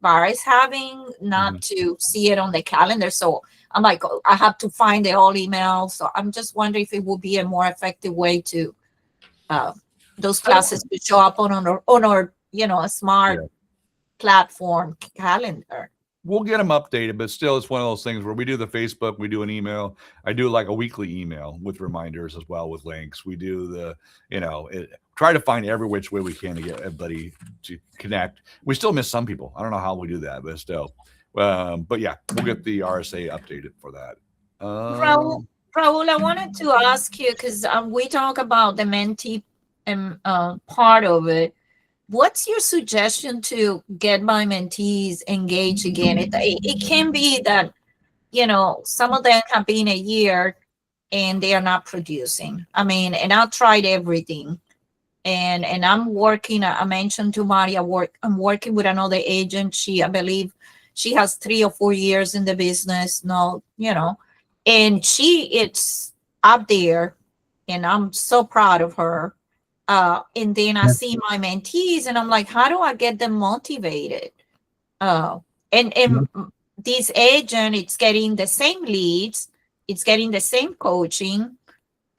Bar is having, not to see it on the calendar. So I'm like, I have to find the all emails. So I'm just wondering if it would be a more effective way to those classes to show up on our a smart platform calendar. We'll get them updated, but still it's one of those things where we do the Facebook, we do an email. I do like a weekly email with reminders as well with links. We do the, try to find every which way we can to get everybody to connect. We still miss some people. I don't know how we do that, but still. But yeah, we'll get the RSA updated for that. Raul, I wanted to ask you, because we talk about the mentee part of it. What's your suggestion to get my mentees engaged again? It can be that, some of them have been a year and they are not producing. I mean, and I've tried everything. And I'm working, I mentioned to Mari, I'm working with another agent. I believe she has 3 or 4 years in the business now, and it's up there, and I'm so proud of her. And then I see my mentees and I'm like, how do I get them motivated? And this agent, it's getting the same leads, it's getting the same coaching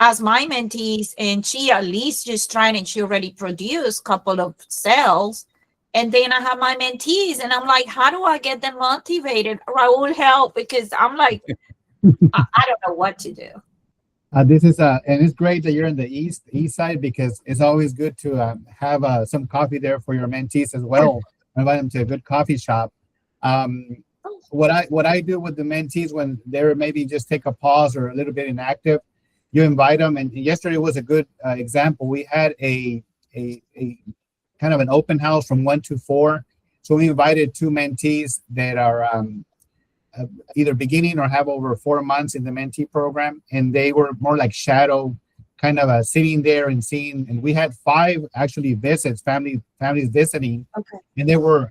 as my mentees, and she at least just trying, and she already produced a couple of sales, And then I have my mentees, and I'm like, how do I get them motivated? Raul, help, because I'm like, I don't know what to do. This is and it's great that you're in the east side, because it's always good to have some coffee there for your mentees as well. Invite them to a good coffee shop. What I do with the mentees when they're maybe just take a pause or a little bit inactive, you invite them. And yesterday was a good example. We had a kind of an open house from 1 to 4. So we invited 2 mentees that are either beginning or have over 4 months in the mentee program, and they were more like shadow, kind of sitting there and seeing. And we had 5 actually visits, families visiting. Okay. And they were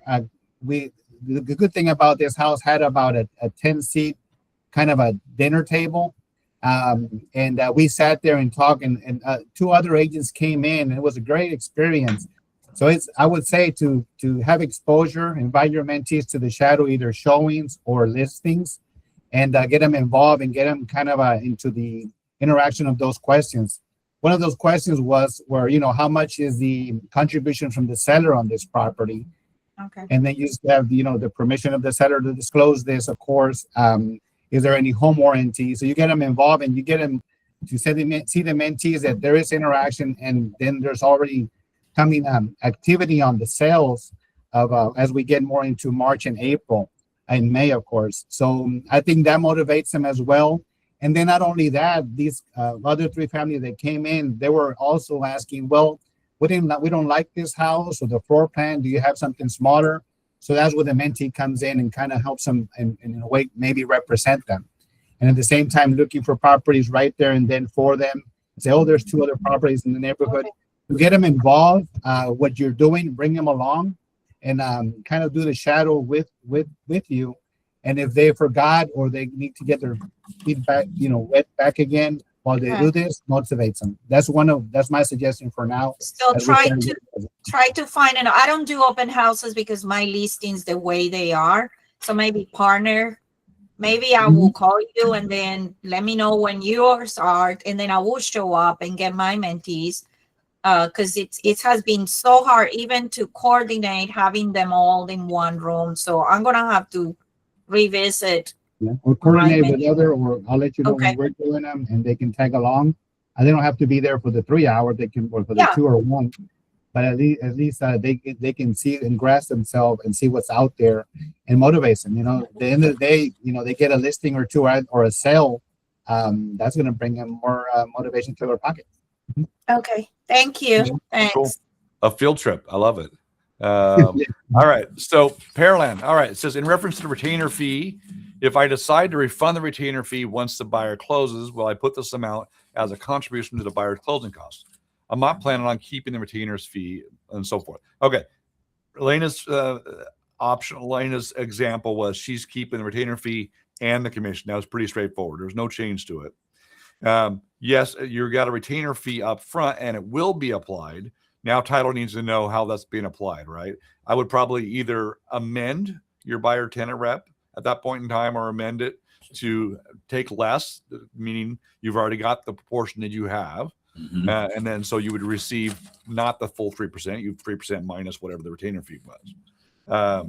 the good thing about this house had about a 10-seat kind of a dinner table, and we sat there and talked, and 2 other agents came in, and it was a great experience. So I would say to have exposure, invite your mentees to the shadow, either showings or listings, and get them involved and get them kind of into the interaction of those questions. One of those questions was how much is the contribution from the seller on this property? Okay. And then you just have, the permission of the seller to disclose this, of course. Is there any home warranty? So you get them involved, and you get them to see the mentees that there is interaction, and then there's already coming activity on the sales of as we get more into March and April and May, of course. So I think that motivates them as well. And then not only that, these other 3 families that came in, they were also asking, well, we don't like this house or the floor plan. Do you have something smaller? So that's where the mentee comes in and kind of helps them in a way, maybe represent them. And at the same time, looking for properties right there and then for them. Say, oh, there's 2 other properties in the neighborhood. To get them involved, what you're doing, bring them along, and kind of do the shadow with you. And if they forgot or they need to get their feedback, wet back again while they do this, motivates them. That's my suggestion for now. So try to find I don't do open houses because my listings the way they are. So maybe partner. Maybe I will call you and then let me know when yours are, and then I will show up and get my mentees. Because it has been so hard even to coordinate having them all in one room. So I'm gonna have to revisit. Yeah. Or coordinate with or I'll let you know when we're doing them, and they can tag along. And they don't have to be there for the 3 hours. They can, or for the 2 or 1. But at least they can see and grasp themselves and see what's out there, and motivates them. At the end of the day, they get a listing or 2 or a sale. That's going to bring them more motivation to their pocket. Okay. Thank you. Thanks. Cool. A field trip. I love it. All right. So Pearland. All right. It says, in reference to the retainer fee, if I decide to refund the retainer fee once the buyer closes, will I put this amount as a contribution to the buyer's closing costs? I'm not planning on keeping the retainer's fee and so forth. Okay. Elena's Elena's example was she's keeping the retainer fee and the commission. That was pretty straightforward. There's no change to it. Yes, you got a retainer fee up front and it will be applied. Now title needs to know how that's being applied, right? I would probably either amend your buyer tenant rep at that point in time, or amend it to take less, meaning you've already got the proportion that you have. And then so you would receive not the full 3%, you 3% minus whatever the retainer fee was.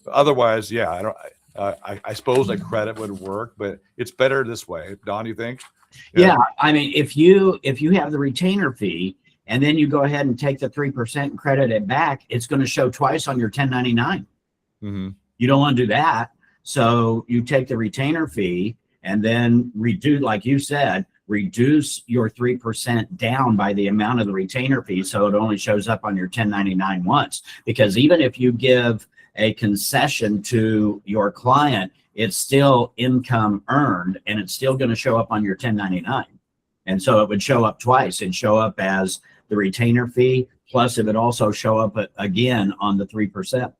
Otherwise, yeah, I suppose a credit would work, but it's better this way. Don, do you think? Yeah, I mean, if you have the retainer fee and then you go ahead and take the 3% and credit it back, it's going to show twice on your 1099. You don't want to do that. So you take the retainer fee and then reduce, like you said, reduce your 3% down by the amount of the retainer fee, so it only shows up on your 1099 once. Because even if you give a concession to your client, it's still income earned, and it's still going to show up on your 1099. And so it would show up twice. It'd show up as the retainer fee, plus it would also show up again on the 3%.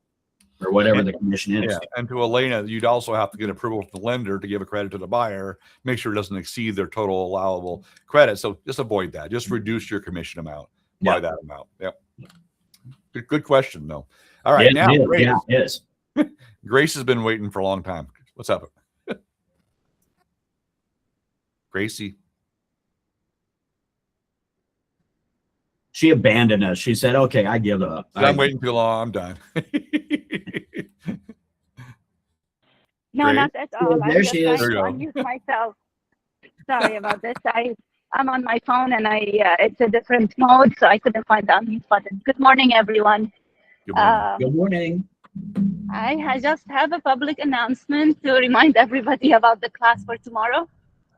Or whatever the commission is. Yeah, and to Elena, you'd also have to get approval from the lender to give a credit to the buyer, make sure it doesn't exceed their total allowable credit. So just avoid that. Just reduce your commission amount by that amount. Yep. Good question, though. All right, now Grace. Yeah, it is. Grace has been waiting for a long time. What's up? Gracie. she abandoned us. She said, "Okay, I give up." I'm waiting too long. I'm done. No, Great. not at all. There I'm just she is. trying to There you unmute myself. Sorry about this. I'm on my phone and it's a different mode, so I couldn't find the unmute button. Good morning, everyone. Good morning. Good morning. I just have a public announcement to remind everybody about the class for tomorrow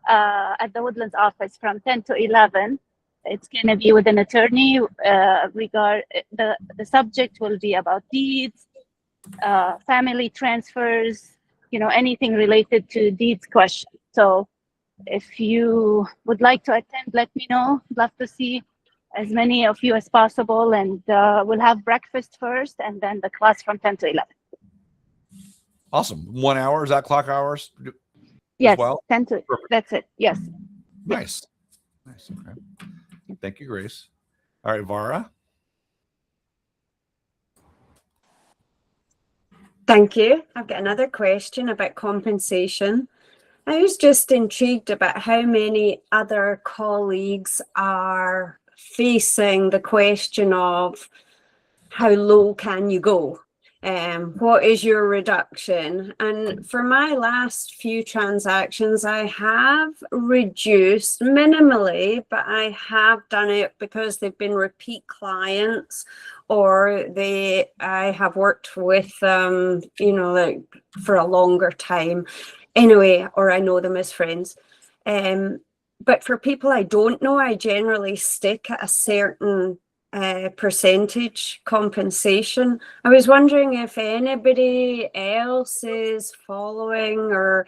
at the Woodlands office from 10 to 11. It's going to be with an attorney. The subject will be about deeds, family transfers, anything related to deeds questions. So if you would like to attend, let me know. Love to see as many of you as possible. And we'll have breakfast first and then the class from 10 to 11. Awesome. 1 hour. Is that clock hours? Yes, well? 10 to, Perfect. that's it. Yes. Nice. Nice. Okay. Thank you, Grace. All right, Vara. Thank you. I've got another question about compensation. I was just intrigued about how many other colleagues are facing the question of how low can you go? What is your reduction? And for my last few transactions, I have reduced minimally, but I have done it because they've been repeat clients or I have worked with them, like for a longer time anyway, or I know them as friends. But for people I don't know, I generally stick at a certain percentage compensation. I was wondering if anybody else is following or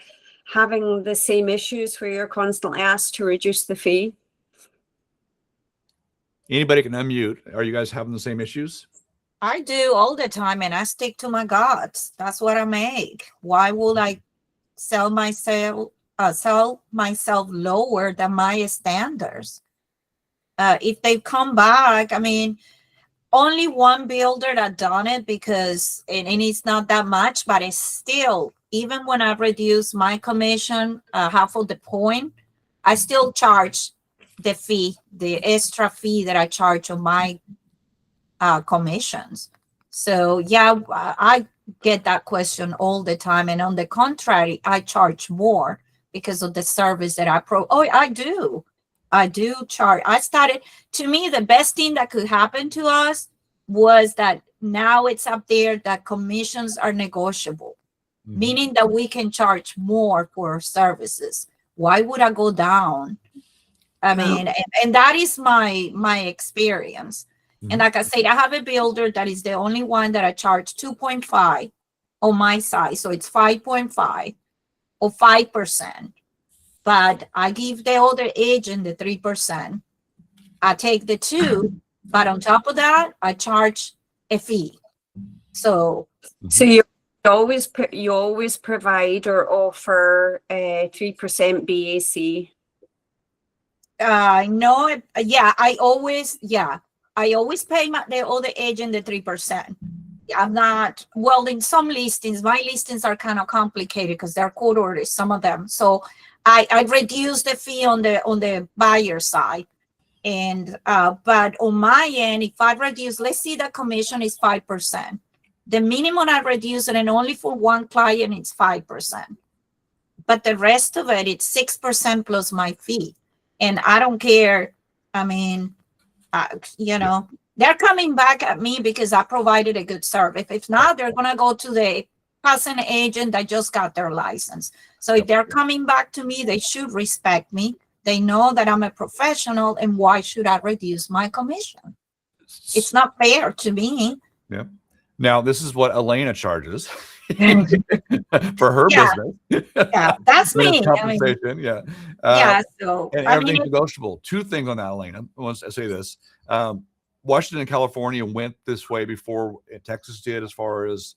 having the same issues where you're constantly asked to reduce the fee. Anybody can unmute. Are you guys having the same issues? I do all the time, and I stick to my guts. That's what I make. Why would I sell myself lower than my standards? If they come back, I mean, only one builder that done it because, and it's not that much, but it's still, even when I reduce my commission half of the point, I still charge the fee, the extra fee that I charge on my commissions. So yeah, I get that question all the time. And on the contrary, I charge more because of the service that I do charge. To me, the best thing that could happen to us was that now it's up there that commissions are negotiable, meaning that we can charge more for our services. Why would I go down? I mean, and that is my experience. And like I said, I have a builder that is the only one that I charge 2.5 on my side. So it's 5.5 or 5%. But I give the other agent the 3%. I take the 2, but on top of that, I charge a fee. So you always provide or offer a 3% BAC. No, yeah, I always pay the other agent the 3%. I'm not, well, in some listings, my listings are kind of complicated because they're court orders, some of them. So I reduce the fee on the buyer side. And but on my end, if I reduce, let's see, the commission is 5%. The minimum I reduce it, and only for one client, it's 5%. But the rest of it, it's 6% plus my fee. And I don't care. I mean, they're coming back at me because I provided a good service. If not, they're going to go to the cousin agent that just got their license. So if they're coming back to me, they should respect me. They know that I'm a professional, and why should I reduce my commission? It's not fair to me. Yeah. Now, this is what Elena charges for her business. Yeah, that's me. Compensation, yeah. So and everything's negotiable. 2 things on that, Elena. I want to say this. Washington and California went this way before Texas did, as far as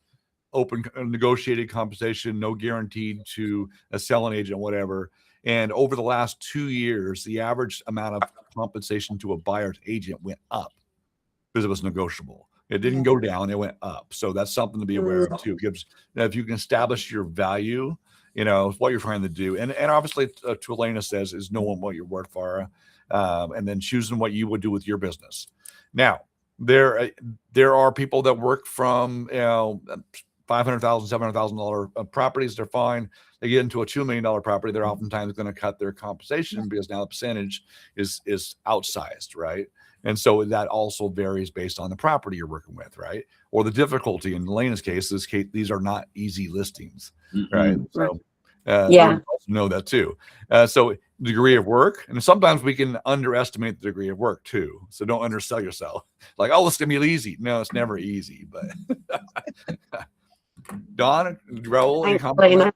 open negotiated compensation, no guaranteed to a selling agent, whatever. And over the last 2 years, the average amount of compensation to a buyer's agent went up because it was negotiable. It didn't go down, it went up. So that's something to be aware of too. If you can establish your value, what you're trying to do. And obviously, to Elena says, is knowing what you're worth, Farah, and then choosing what you would do with your business. Now, there are people that work from $500,000, $700,000 properties. They're fine. They get into a $2 million property. They're oftentimes going to cut their compensation because now the percentage is outsized, right? And so that also varies based on the property you're working with, right? Or the difficulty. In Elena's case, these are not easy listings, right? So Yeah. also know that too. So degree of work, and sometimes we can underestimate the degree of work too. So don't undersell yourself. Like, oh, it's gonna be easy. No, it's never easy. But Don, Raul, any Thanks, comment? Elena.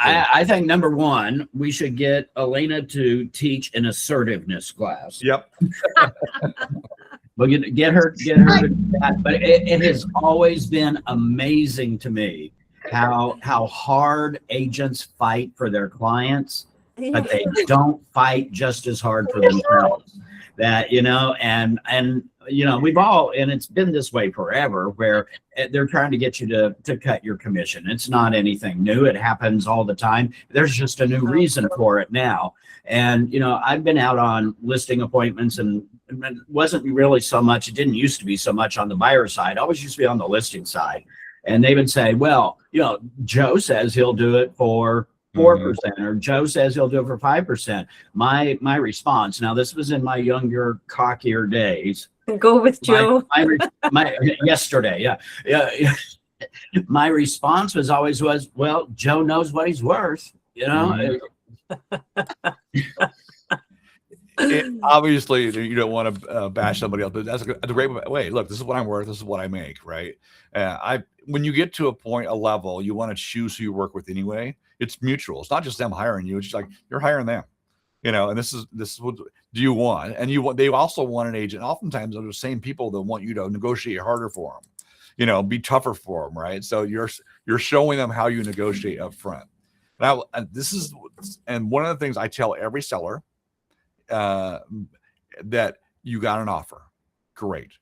I think number one, we should get Elena to teach an assertiveness class. Yep. We'll get her to do that. But it has always been amazing to me how hard agents fight for their clients, but they don't fight just as hard for themselves. That, and we've all, and it's been this way forever, where they're trying to get you to cut your commission. It's not anything new. It happens all the time. There's just a new reason for it now. And, I've been out on listing appointments, and it wasn't really so much, it didn't used to be so much on the buyer side. I always used to be on the listing side. And they would say, well, Joe says he'll do it for 4%, or Joe says he'll do it for 5%. My response, now this was in my younger, cockier days. Go with Joe. My yesterday, yeah. My response was always, well, Joe knows what he's worth, Obviously, you don't want to bash somebody else, but that's a great way. Look, this is what I'm worth. This is what I make, right? When you get to a level, you want to choose who you work with anyway. It's mutual. It's not just them hiring you. It's just like you're hiring them, and this is what do you want? And they also want an agent. Oftentimes, they're the same people that want you to negotiate harder for them, be tougher for them, right? So you're showing them how you negotiate up front. Now, and one of the things I tell every seller, that you got an offer. Great.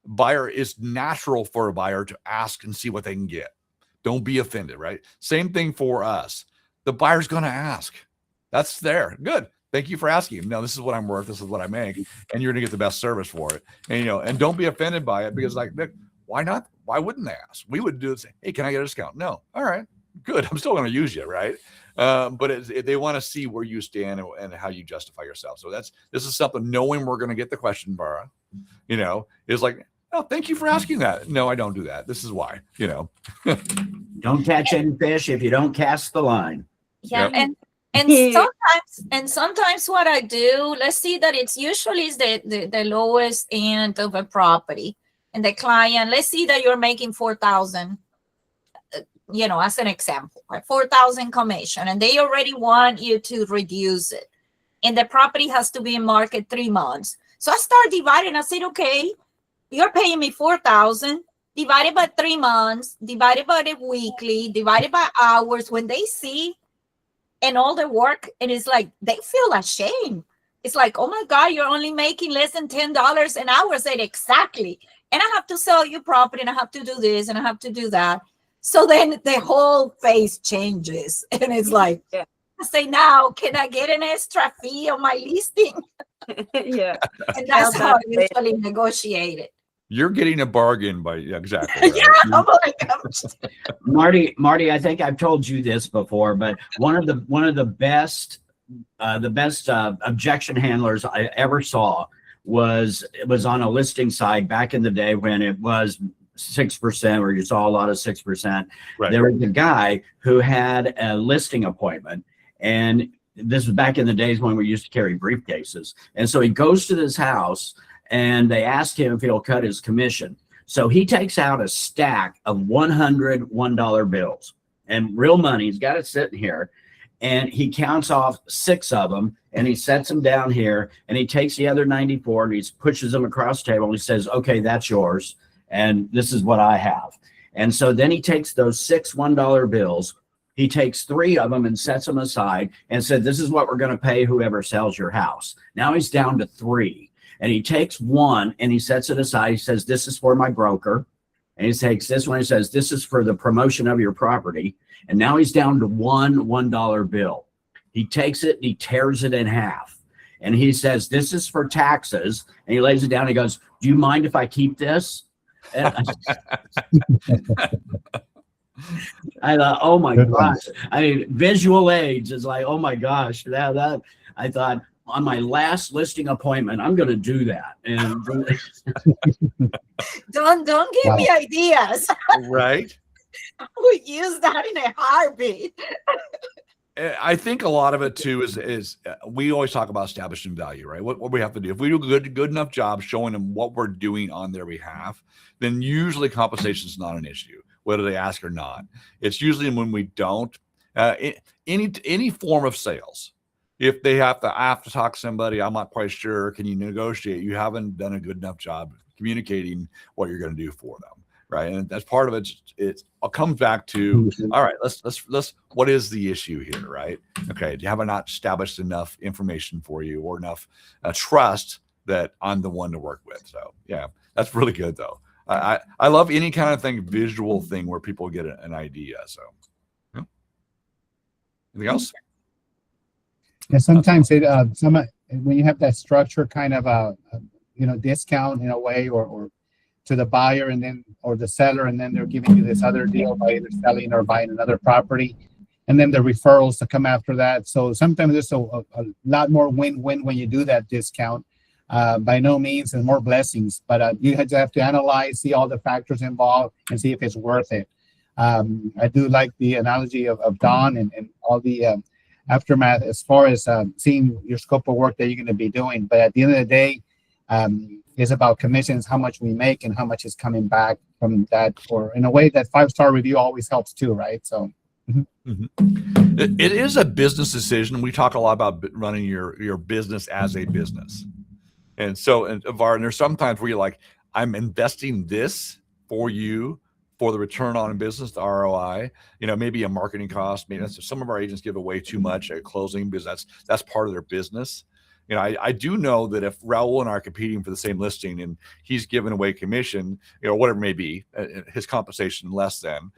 Buyer, is natural for a buyer to ask and see what they can get. Don't be offended, right? Same thing for us. The buyer's going to ask. That's there. Good. Thank you for asking. No, this is what I'm worth. This is what I make. And you're going to get the best service for it. And, and don't be offended by it, because Nick, why not? Why wouldn't they ask? We would do it. Say, hey, can I get a discount? No. All right, good. I'm still going to use you. Right. But they want to see where you stand and how you justify yourself. So this is something, knowing we're going to get the question, Bara, is like, oh, thank you for asking that. No, I don't do that. This is why, Don't catch any fish if you don't cast the line. Yeah. Yep. And sometimes what I do, let's see that it's usually the lowest end of a property, and the client, let's see that you're making 4,000, as an example, right? 4,000 commission, and they already want you to reduce it, and the property has to be in market 3 months. So I start dividing. I said, okay, you're paying me 4,000 divided by 3 months, divided by the weekly, divided by hours. When they see and all the work, and it's like they feel ashamed. It's like, oh my God, you're only making less than $10 an hour. I said, exactly. And I have to sell you property, and I have to do this, and I have to do that. So then the whole face changes, and it's like, I say, now, can I get an extra fee on my listing? Yeah. And that's how I usually negotiate it. You're getting a bargain by exactly. Right? Yeah, I'm like, Marty, I think I've told you this before, but one of the best objection handlers I ever saw was on a listing side back in the day when it was 6%, or you saw a lot of 6%. Right. There was a guy who had a listing appointment, and this was back in the days when we used to carry briefcases. And so he goes to this house, and they asked him if he'll cut his commission. So he takes out a stack of $101 bills and real money. He's got it sitting here, and he counts off 6 of them, and he sets them down here, and he takes the other 94 and he pushes them across the table, and he says, okay, that's yours, and this is what I have. And so then he takes those 6 $1 bills, he takes 3 of them and sets them aside and said, this is what we're going to pay whoever sells your house. Now he's down to 3. And he takes 1 and he sets it aside. He says, this is for my broker. And he takes this one. He says, this is for the promotion of your property. And now he's down to one $1 bill. He takes it and he tears it in half. And he says, this is for taxes. And he lays it down. And he goes, do you mind if I keep this? And I thought, oh my Good one. gosh. I mean, visual aids is like, oh my gosh. That I thought on my last listing appointment, I'm going to do that. And Don't give me ideas. Right. I would use that in a heartbeat. I think a lot of it too is we always talk about establishing value, right? What we have to do if we do a good enough job showing them what we're doing on their behalf, then usually compensation is not an issue, whether they ask or not. It's usually when we don't. Any form of sales, if they have to talk to somebody, I'm not quite sure. Can you negotiate? You haven't done a good enough job communicating what you're going to do for them. Right. And that's part of it. It comes back to, all right, let's, what is the issue here? Right. Okay. Have I not established enough information for you or enough trust that I'm the one to work with? So yeah, that's really good though. I love any kind of visual thing where people get an idea. So yeah. Anything else? And sometimes when you have that structure kind of discount in a way or to the buyer or the seller, and then they're giving you this other deal by either selling or buying another property, and then the referrals to come after that. So sometimes there's a lot more win-win when you do that discount. By no means, and more blessings, but you have to analyze, see all the factors involved, and see if it's worth it. I do like the analogy of Don and all the aftermath as far as seeing your scope of work that you're going to be doing. But at the end of the day, is about commissions, how much we make and how much is coming back from that, or in a way that 5-star review always helps too, right? So it is a business decision. We talk a lot about running your business as a business. And so, and there's sometimes where you're like, I'm investing this for you for the return on business, the ROI, maybe a marketing cost. Maybe some of our agents give away too much at closing because that's part of their business. I do know that if Raul and I are competing for the same listing and he's giving away commission, whatever it may be, his compensation less than,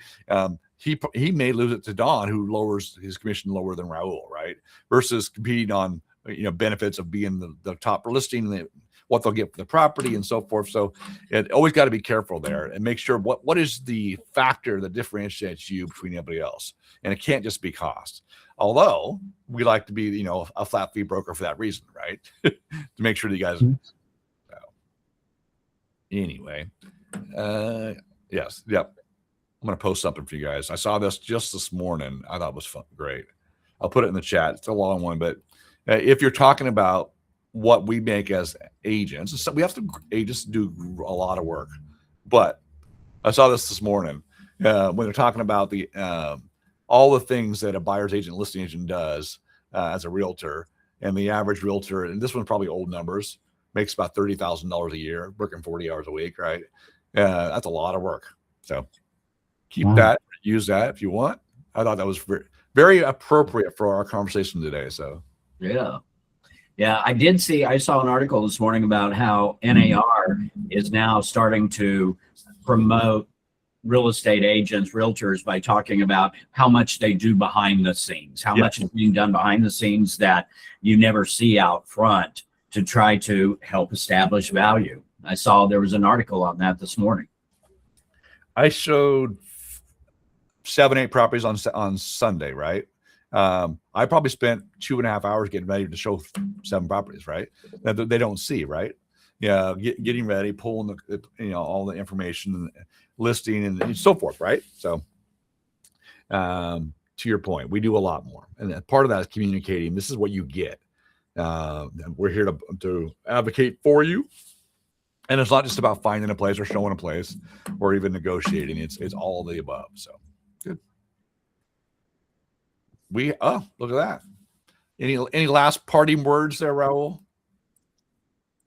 he may lose it to Don, who lowers his commission lower than Raul, right? Versus competing on, benefits of being the top listing, what they'll get for the property and so forth. So it always got to be careful there and make sure what is the factor that differentiates you between everybody else. And it can't just be cost. Although we like to be, a flat fee broker for that reason, right? To make sure that you guys. Anyway, yes, yep. I'm going to post something for you guys. I saw this just this morning. I thought it was fun, great. I'll put it in the chat. It's a long one, but if you're talking about what we make as agents, so we have to agents do a lot of work. But I saw this morning when they're talking about the all the things that a buyer's agent, listing agent does as a realtor, and the average realtor, and this one's probably old numbers, makes about $30,000 a year, working 40 hours a week, right? That's a lot of work. So keep that, use that if you want. I thought that was very, very appropriate for our conversation today. So yeah, I saw an article this morning about how NAR is now starting to promote real estate agents, realtors, by talking about how much they do behind the scenes, how much is being done behind the scenes that you never see out front to try to help establish value. I saw there was an article on that this morning. I showed 7-8 properties on Sunday, right? I probably spent 2.5 hours getting ready to show 7 properties, right? That they don't see, right? Yeah, getting ready, pulling the all the information, and listing, and so forth, right? So, to your point, we do a lot more, and part of that is communicating. This is what you get. We're here to advocate for you, and it's not just about finding a place or showing a place or even negotiating. It's all of the above. So good. Look at that. Any last parting words there, Raul?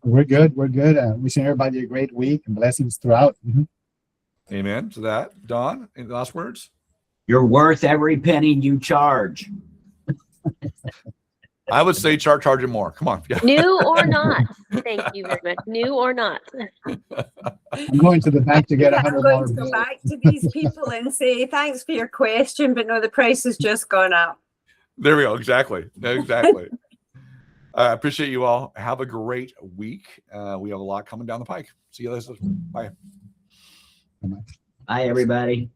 We're good. Wishing everybody a great week and blessings throughout. Amen to that. Don, any last words? You're worth every penny you charge. I would say charging more. Come on. New or not. Thank you very much. New or not. I'm going to the bank to get $100. I'm going to go back to these people and say, thanks for your question, but no, the price has just gone up. There we go. Exactly. I appreciate you all. Have a great week. We have a lot coming down the pike. See you later. Bye. Bye, everybody.